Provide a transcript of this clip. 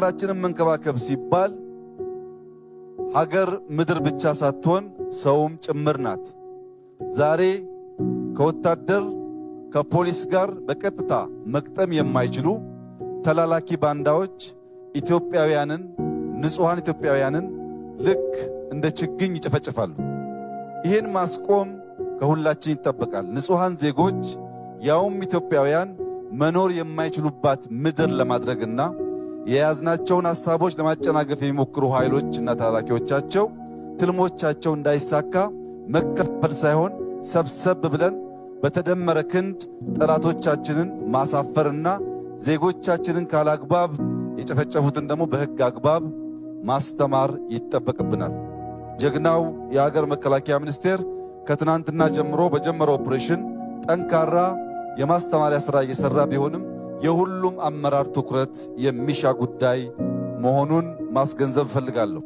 ሀገራችንን መንከባከብ ሲባል ሀገር ምድር ብቻ ሳትሆን ሰውም ጭምር ናት። ዛሬ ከወታደር ከፖሊስ ጋር በቀጥታ መቅጠም የማይችሉ ተላላኪ ባንዳዎች ኢትዮጵያውያንን ንጹሃን ኢትዮጵያውያንን ልክ እንደ ችግኝ ይጨፈጭፋሉ። ይህን ማስቆም ከሁላችን ይጠበቃል። ንጹሃን ዜጎች ያውም ኢትዮጵያውያን መኖር የማይችሉባት ምድር ለማድረግና የያዝናቸውን ሐሳቦች ለማጨናገፍ የሚሞክሩ ኃይሎችና ተላላኪዎቻቸው ትልሞቻቸው እንዳይሳካ መከፈል ሳይሆን ሰብሰብ ብለን በተደመረ ክንድ ጠላቶቻችንን ማሳፈርና ዜጎቻችንን ካላግባብ የጨፈጨፉትን ደግሞ በሕግ አግባብ ማስተማር ይጠበቅብናል። ጀግናው የሀገር መከላከያ ሚኒስቴር ከትናንትና ጀምሮ በጀመረው ኦፕሬሽን ጠንካራ የማስተማሪያ ሥራ እየሰራ ቢሆንም የሁሉም አመራር ትኩረት የሚሻ ጉዳይ መሆኑን ማስገንዘብ እፈልጋለሁ።